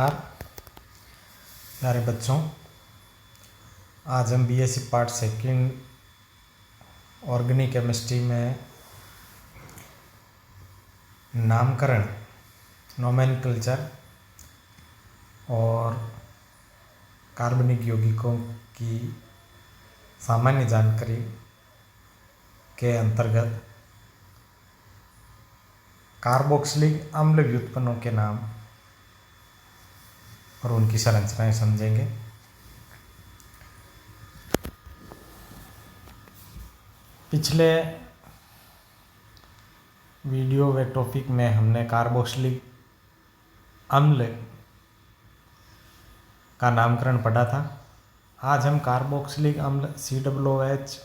प्यारे बच्चों, आज हम BSc part second organic chemistry में नामकरण नोमेनक्लेचर और कार्बनिक यौगिकों की सामान्य जानकारी के अंतर्गत कार्बोक्सिलिक अम्ल व्युत्पन्नों के नाम और उनकी संरचनाएं समझेंगे। पिछले वीडियो व टॉपिक में हमने कार्बोक्सिलिक अम्ल का नामकरण पढ़ा था। आज हम कार्बोक्सिलिक अम्ल COOH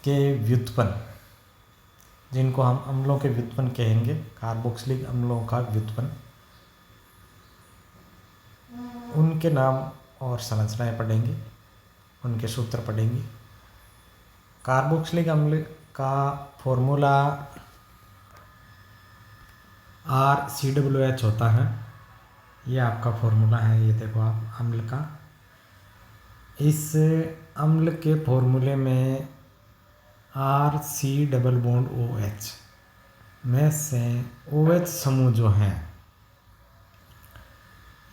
के व्युत्पन्न, जिनको हम अम्लों के व्युत्पन्न कहेंगे, कार्बोक्सिलिक अम्लों का व्युत्पन्न, उनके नाम और संरचनाएं पढ़ेंगे, उनके सूत्र पढ़ेंगे। कार्बोक्सिलिक अम्ल का फॉर्मूला RCOOH होता है। ये आपका फॉर्मूला है, ये देखो आप अम्ल का। इस अम्ल के फॉर्मूले में RC OH में से OH समूह जो है,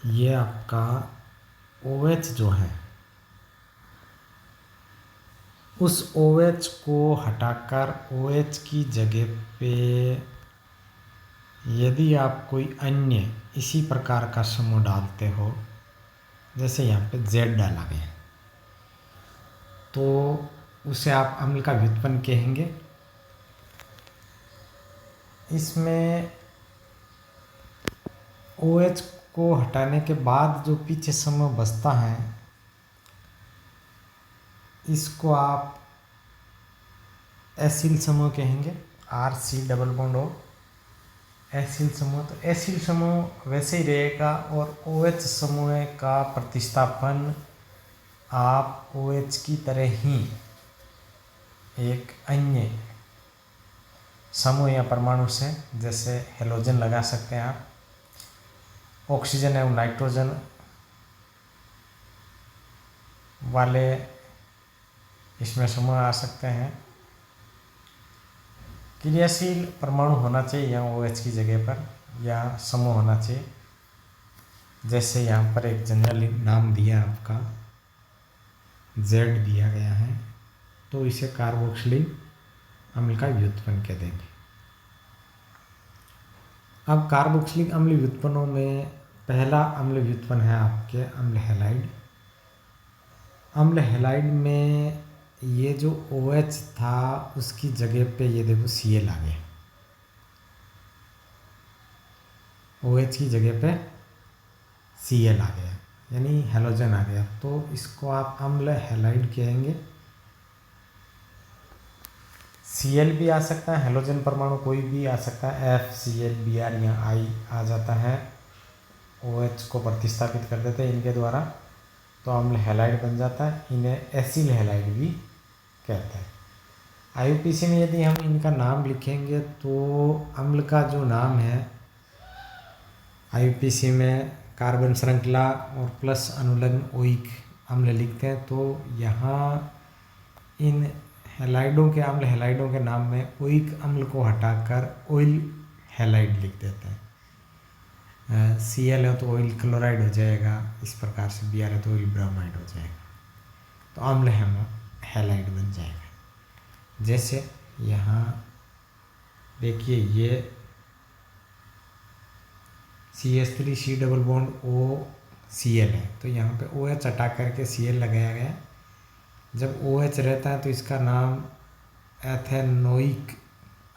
ये आपका OH जो है, उस OH को हटाकर OH की जगह पे यदि आप कोई अन्य इसी प्रकार का समूह डालते हो, जैसे यहाँ पे Z डाला गया, तो उसे आप अम्ल का व्युत्पन्न कहेंगे। इसमें OH को हटाने के बाद जो पीछे समूह बचता है, इसको आप एसिल समूह कहेंगे। RC एसिल समूह। तो एसिल समूह वैसे ही रहेगा और OH समूह का प्रतिस्थापन आप OH की तरह ही एक अन्य समूह या परमाणु से, जैसे हेलोजन लगा सकते हैं आप, ऑक्सीजन एवं नाइट्रोजन वाले इसमें समूह आ सकते हैं। क्रियाशील परमाणु होना चाहिए यहाँ OH की जगह पर, या समूह होना चाहिए। जैसे यहाँ पर एक जनरल नाम दिया आपका Z दिया गया है, तो इसे कार्बोक्सिलिक अम्ल का व्युत्पन्न कह देंगे। अब कार्बोक्सिलिक अम्ल व्युत्पन्नों में पहला अम्ल व्युत्पन्न है आपके अम्ल हैलाइड। अम्ल हैलाइड में ये जो OH था, उसकी जगह पे ये देखो Cl आ गया। OH की जगह पे Cl आ गया, यानी हेलोजन आ गया, तो इसको आप अम्ल हैलाइड कहेंगे। Cl भी आ सकता है, हेलोजन परमाणु कोई भी आ सकता है, FCl Br या I आ जाता है। OH को प्रतिस्थापित कर देते हैं इनके द्वारा, तो अम्ल हैलाइड बन जाता है। इन्हें एसिल हैलाइड भी कहते हैं। IUPAC में यदि हम इनका नाम लिखेंगे तो अम्ल का जो नाम है, IUPAC में कार्बन श्रृंखला और प्लस अनुलग्न ओइक अम्ल लिखते हैं, तो यहाँ इन हैलाइडों के, अम्ल हैलाइडों के नाम में ओइक अम्ल को हटाकर ऑयल हैलाइड लिख देते हैं। Cl है तो ऑयल क्लोराइड हो जाएगा, इस प्रकार से Br है तो ऑयल ब्रोमाइड हो जाएगा, तो अम्ल हैलाइड बन जाएगा। जैसे यहाँ देखिए, ये CH3 COOCl है, तो यहाँ पे OH हटा करके Cl लगाया गया। जब OH रहता है तो इसका नाम एथेनोइक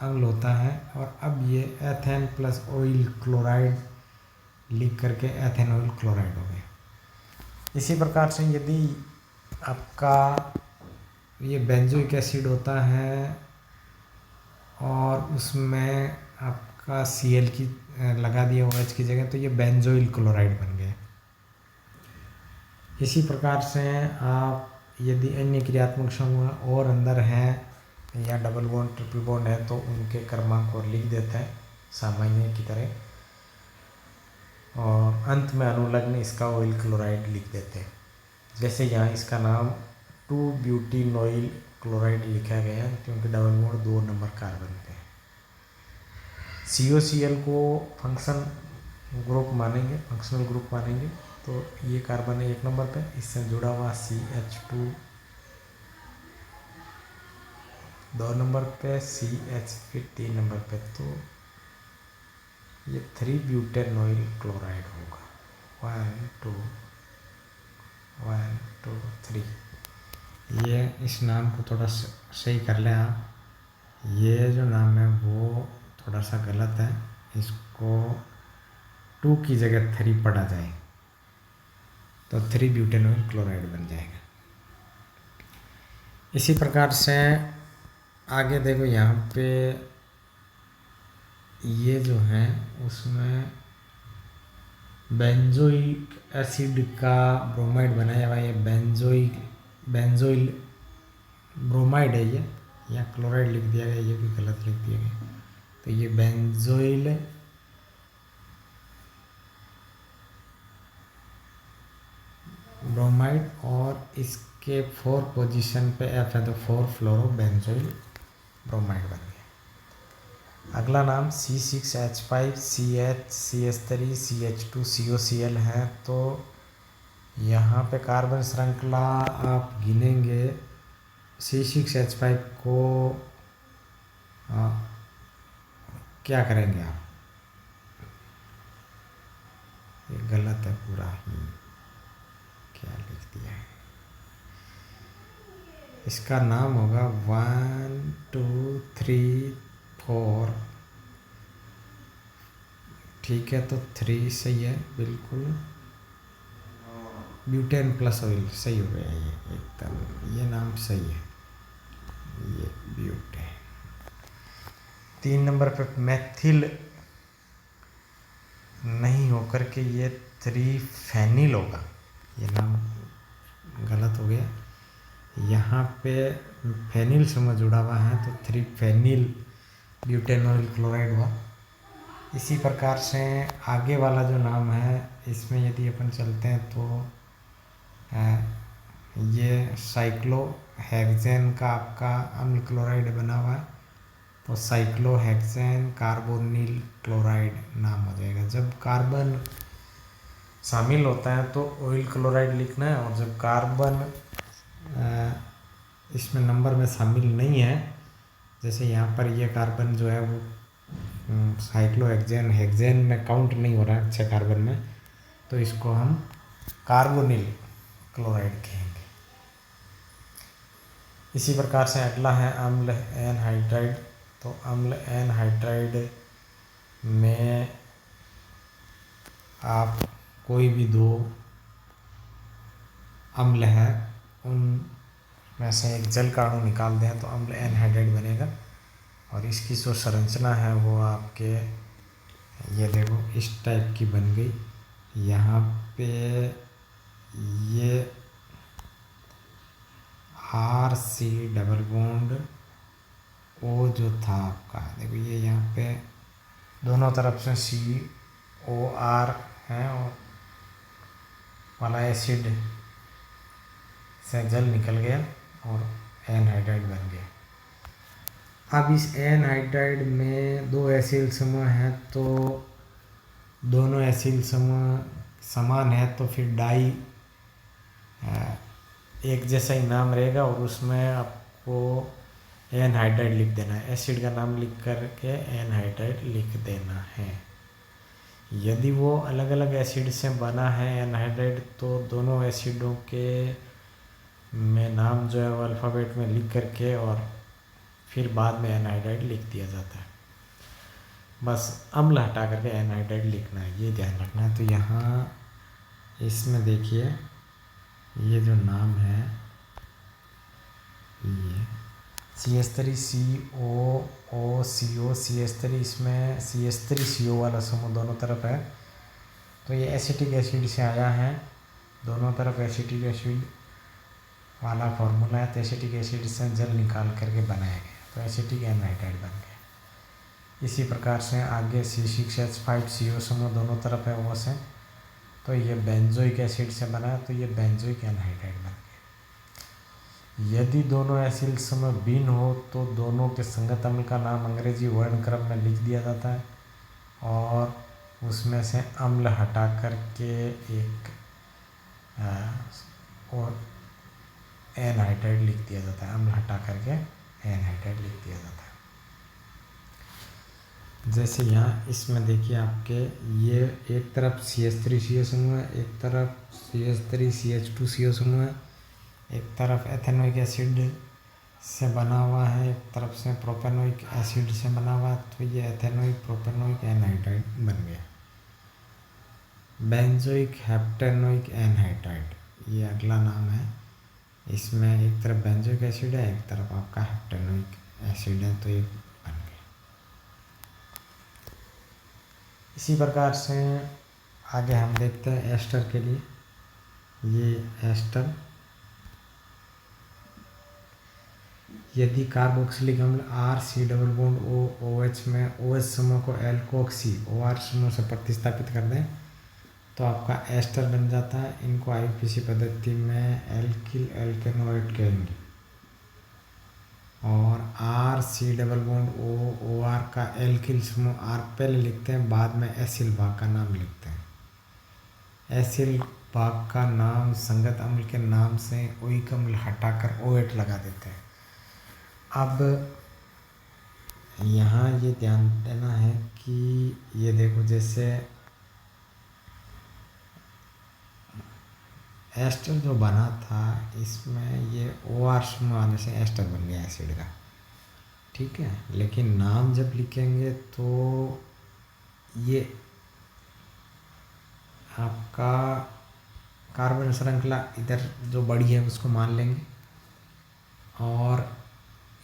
अम्ल होता है, और अब ये एथेन प्लस ऑयल क्लोराइड लिख करके एथेनॉल क्लोराइड हो गया। इसी प्रकार से यदि आपका ये बेंजोइक एसिड होता है और उसमें आपका Cl की लगा दिया OH की जगह, तो ये बेंजोइल क्लोराइड बन गया। इसी प्रकार से आप यदि अन्य क्रियात्मक समूह और अंदर हैं या डबल बॉन्ड ट्रिपल बॉन्ड है, तो उनके क्रमांक और लिख देते हैं सामान्य की तरह। अंत में अनुलग्न इसका ऑयल क्लोराइड लिख देते हैं। जैसे यहाँ इसका नाम 2-ब्यूटेनॉइल क्लोराइड लिखा गया है क्योंकि डबल बॉन्ड 2 नंबर कार्बन पे है। COCl को फंक्शन ग्रुप मानेंगे, फंक्शनल ग्रुप मानेंगे, तो ये कार्बन है 1 नंबर पे, इससे जुड़ा हुआ CH2 2 नंबर पे, CH फिर 3 नंबर पे, तो ये 3-ब्यूटेनॉइल क्लोराइड होगा। 1 2 3। ये इस नाम को थोड़ा सही कर लें आप, ये जो नाम है वो थोड़ा सा गलत है, इसको 2 की जगह 3 पढ़ा जाए तो 3-ब्यूटेनॉइल क्लोराइड बन जाएगा। इसी प्रकार से आगे देखो यहाँ पे ये जो है उसमें बेंजोइक एसिड का ब्रोमाइड बनाया हुआ है। ये बेंजोइल ब्रोमाइड है, ये यहाँ क्लोराइड लिख दिया गया, ये भी गलत लिख दिया गया। तो ये बेंजोइल ब्रोमाइड और इसके 4 पोजीशन पे F है तो 4-फ्लोरोबेंजोइल ब्रोमाइड बन गया। अगला नाम C6H5CH3CH2COCl है। तो यहाँ पे कार्बन श्रृंखला आप गिनेंगे, C6H5 को क्या करेंगे आप, ये गलत है पूरा ही, क्या लिख दिया है, इसका नाम होगा 1 2 3 4। ठीक है, तो 3 सही है बिल्कुल, ब्यूटेन प्लस ऑयल सही हो गया ये एकदम, ये नाम सही है, ये ब्यूटेन। 3 नंबर पे मैथिल नहीं होकर के ये 3-फेनिल होगा, ये नाम गलत हो गया, यहाँ पे फेनिल समझ जुड़ा हुआ है तो 3-फेनिल ब्यूटेनॉइल क्लोराइड हुआ। इसी प्रकार से आगे वाला जो नाम है इसमें यदि अपन चलते हैं तो ये साइक्लोहेक्सेन का आपका अम्ल क्लोराइड बना हुआ है, तो साइक्लोहेक्सेन कार्बोनिल क्लोराइड नाम हो जाएगा। जब कार्बन शामिल होता है तो ऑयल क्लोराइड लिखना है, और जब कार्बन इसमें नंबर में शामिल नहीं है, जैसे यहाँ पर ये कार्बन जो है वो हेक्सेन में काउंट नहीं हो रहा है 6 कार्बन में, तो इसको हम कार्बोनिल क्लोराइड कहेंगे। इसी प्रकार से अगला है अम्ल एनहाइड्राइड। तो अम्ल एनहाइड्राइड में आप कोई भी 2 अम्ल है उनमें से एक जल का अणु निकाल दें तो अम्ल एनहाइड्राइड बनेगा। और इसकी जो संरचना है वो आपके ये देखो इस टाइप की बन गई। यहाँ पे ये RC डबल बॉन्ड O जो था आपका, देखो ये यहाँ पे दोनों तरफ से COR है और वाला एसिड से जल निकल गया और एनहाइड्राइड बन गया। अब इस एनहाइड्राइड में 2 एसिड समूह हैं, तो दोनों एसिड समूह समान है तो फिर डाई एक जैसा ही नाम रहेगा और उसमें आपको एनहाइड्राइड लिख देना है, एसिड का नाम लिख करके एनहाइड्राइड लिख देना है। यदि वो अलग अलग एसिड से बना है एनहाइड्राइड तो दोनों एसिडों के में नाम जो है वो अल्फ़ाबेट में लिख करके और फिर बाद में एनहाइड्राइड लिख दिया जाता है। बस अम्ल हटा करके एनहाइड्राइड लिखना है, ये ध्यान रखना है। तो यहाँ इसमें देखिए ये जो नाम है ये CH3COO CH3, इसमें CH3CO वाला समूह दोनों तरफ है, तो ये एसिटिक एसिड से आया है, दोनों तरफ एसिटिक एसिड वाला फॉर्मूला है, तो एसिटिक एसिड से जल निकाल करके बनाया गया तो एसिटिक एनहाइड्राइड बन गया। इसी प्रकार से आगे C6H5CO समूह दोनों तरफ है O से, तो ये बेंजोइक एसिड से बना है, तो ये बेंजोइक एनहाइड्राइड बन गया। यदि दोनों एसिड्स में भिन्न हो तो दोनों के संगत अम्ल का नाम अंग्रेजी वर्णक्रम में लिख दिया जाता है और उसमें से अम्ल हटा करके एक और एनहाइड्राइड लिख दिया जाता है। अम्ल हटा करके एनहाइड्राइड लिख दिया जाता है। जैसे यहाँ इसमें देखिए आपके ये एक तरफ CH3CO समूह है, एक तरफ CH3CH2CO समूह है, एक तरफ एथेनोइक एसिड से बना हुआ है, एक तरफ से प्रोपेनोइक एसिड से बना हुआ है, तो ये एथेनोइक प्रोपेनोइक एनहाइड्राइड बन गया। बेंजोइक हेप्टेनोइक एनहाइड्राइड ये अगला नाम है। इसमें एक तरफ बेंजोइक एसिड है, एक तरफ आपका हेप्टेनोइक एसिड है, तो ये बन गया। इसी प्रकार से आगे हम देखते हैं एस्टर के लिए। ये एस्टर, यदि कार्बोक्सिलिक अम्ल RC डबल बॉन्ड OH में OH समूह को एल्कोक्सी OR समूह से प्रतिस्थापित कर दें तो आपका एस्टर बन जाता है। इनको IUPAC पद्धति में एल्किल एल्केनोइड कहेंगे। और RC डबल बॉन्ड OR का एल्किल समूह R पहले लिखते हैं, बाद में एसिल भाग का नाम लिखते हैं। एसिल भाग का नाम संगत अम्ल के नाम से ओइक अम्ल हटाकर OH लगा देते हैं। अब यहाँ ये ध्यान देना है कि ये देखो, जैसे एस्टर जो बना था इसमें ये OR समूह आने से एस्टर बन गया एसिड का, ठीक है। लेकिन नाम जब लिखेंगे तो ये आपका कार्बन श्रृंखला इधर जो बड़ी है उसको मान लेंगे और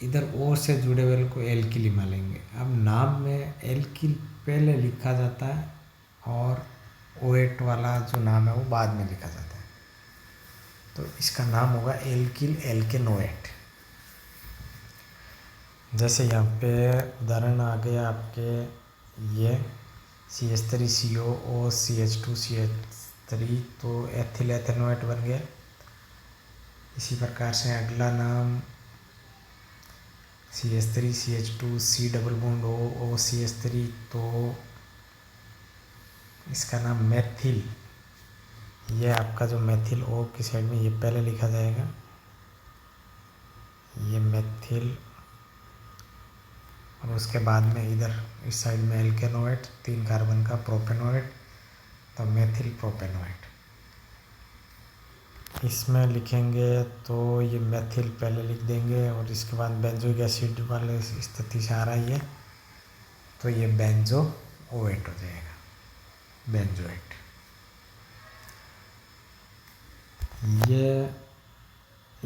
इधर O से जुड़े हुए को एल्किल मान लेंगे। अब नाम में एल्किल पहले लिखा जाता है और OH वाला जो नाम है वो बाद में लिखा जाता है, तो इसका नाम होगा एल्किल एल्केनोएट। जैसे यहाँ पे उदाहरण आ गया आपके ये CH3CO CH2CH3, तो एथिल एथेनोएट बन गया। इसी प्रकार से अगला नाम CH3CH2C डबल बॉन्ड OCH3, तो इसका नाम मेथिल। ये आपका जो मेथिल O की साइड में ये पहले लिखा जाएगा, ये मेथिल, और उसके बाद में इधर इस साइड में एल्केनोएट 3 कार्बन का प्रोपेनोएट, तो मेथिल प्रोपेनोएट इसमें लिखेंगे। तो ये मेथिल पहले लिख देंगे और इसके बाद बेंजोइक एसिड वाले स्थिति से आ रहा है, तो ये बेंजोओएट हो जाएगा, बेंजोएट। ये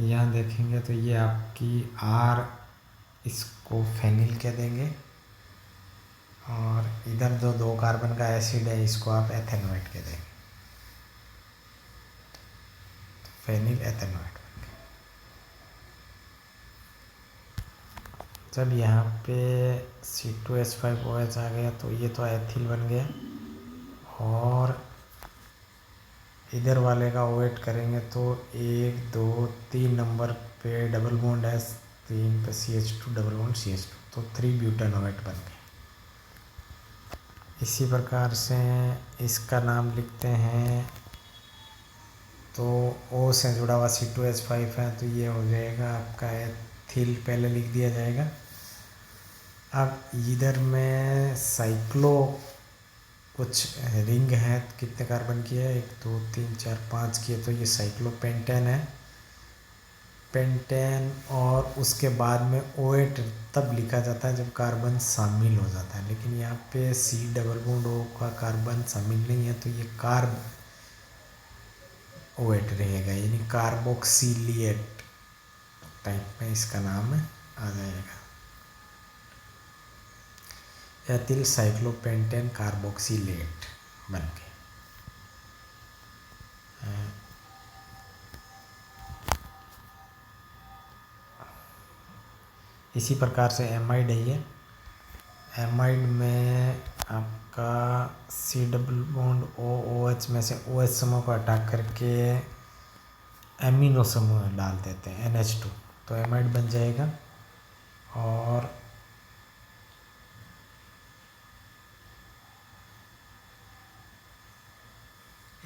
यहाँ देखेंगे तो ये आपकी R, इसको फेनिल कह देंगे, और इधर जो 2 कार्बन का एसिड है इसको आप एथेनोएट कह देंगे, तो फेनिल एथेनोएट बन गया। जब यहाँ पे C2H5OH आ गया तो ये तो एथिल बन गया, और इधर वाले का OH करेंगे तो 1 2 3 नंबर पे डबल बॉन्ड है, 3 पे CH2 डबल बॉन्ड CH2, तो 3 ब्यूटेनोएट बन गए। इसी प्रकार से इसका नाम लिखते हैं, तो O से जुड़ा हुआ C2H5 है, तो ये हो जाएगा आपका एथिल, पहले लिख दिया जाएगा। अब इधर में साइक्लो कुछ रिंग है, कितने कार्बन की है, 1 2 3 4 5 की है, तो ये साइक्लोपेंटेन है, पेंटेन। और उसके बाद में OH तब लिखा जाता है जब कार्बन शामिल हो जाता है, लेकिन यहाँ पे C डबल बॉन्ड O का कार्बन शामिल नहीं है, तो ये कार्ब OH रहेगा, यानी कार्बोक्सिलेट टाइप में इसका नाम आ जाएगा, एथिल साइक्लोपेंटेन कार्बोक्सिलेट बन गए। इसी प्रकार से एमाइड है, ये एमाइड में आपका C double bond O O H में से ओ एच समूह को हटा करके एमिनो समूह डाल देते हैं NH2, तो एमाइड बन जाएगा। और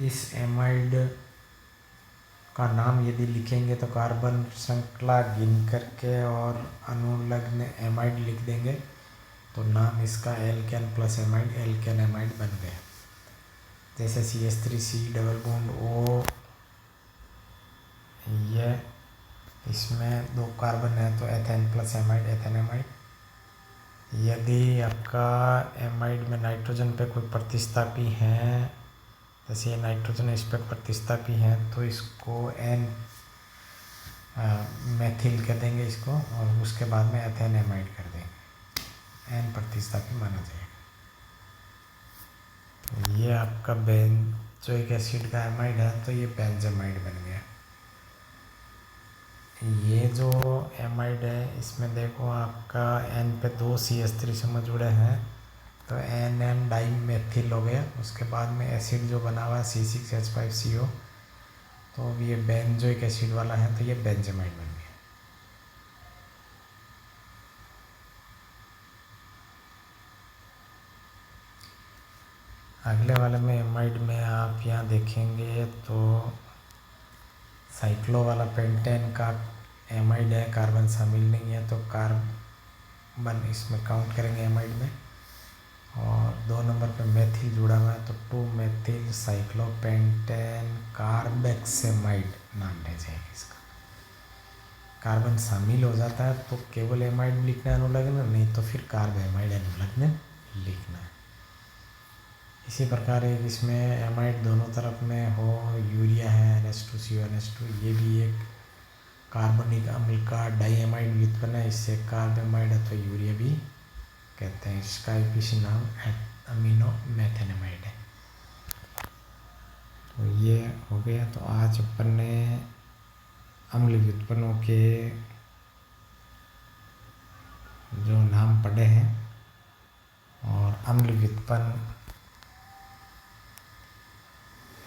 इस एमाइड का नाम यदि लिखेंगे तो कार्बन श्रृंखला गिन करके और अनुलग्न एमाइड लिख देंगे, तो नाम इसका alkane plus amide alkane amide बन गया। जैसे CH3 डबल बॉन्ड O, ये इसमें 2 कार्बन है तो ethane plus amide ethane amide. यदि आपका एमाइड में नाइट्रोजन पे कोई प्रतिस्थापी हैं, जैसे ये नाइट्रोजन इस पर प्रतिस्थापी हैं, तो इसको एन मेथिल कह देंगे इसको, और उसके बाद में एथेन एमाइड कर देंगे, एन प्रतिस्थापी माना जाएगा। ये आपका बेंजोइक एसिड का एमाइड है तो ये बेंजामाइड बन गया। ये जो एमाइड है इसमें देखो आपका एन पे 2 CH3 समूह जुड़े हैं, तो NN डाइमेथिल हो गया। उसके बाद में एसिड जो बना हुआ है C6H5CO, तो अब ये बेंजोइक एसिड वाला है तो ये बेंजामाइड बन गया। अगले वाले में एमाइड में आप यहाँ देखेंगे तो साइक्लो वाला पेंटेन का एमाइड है, कार्बन शामिल नहीं है, तो कार्बन इसमें काउंट करेंगे एमाइड में। और 2 नंबर पे मेथिल जुड़ा हुआ है तो 2 मेथिल साइक्लोपेंटेन कार्बेक्सेमाइड नाम ले जाएगा इसका। कार्बन शामिल हो जाता है तो केवल एमाइड लिखना है अनुलग्न, नहीं तो फिर कार्बेमाइड अनुलग्न लिखना है। इसी प्रकार एक इसमें एमाइड दोनों तरफ में हो, यूरिया है NH2CO NH2, ये भी एक कार्बनिक अम्ल का डाइएमाइड व्युत्पन्न है, इससे कार्बेमाइड अथवा यूरिया भी कहते हैं। इसका IPC नाम अमीनो मेथेनेमाइड है। तो ये हो गया। तो आज अपन ने अम्ल व्युत्पन्नों के जो नाम पढ़े हैं, और अम्ल व्युत्पन्न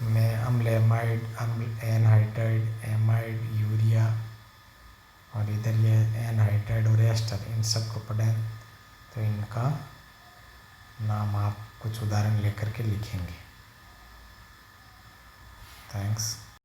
में अम्ल एमाइड, अम्ल एनहाइड्राइड, एमाइड, यूरिया, और इधर ये एनहाइड्राइड और एस्टर, इन सब को पढ़ें तो इनका नाम आप कुछ उदाहरण लेकर के लिखेंगे। थैंक्स।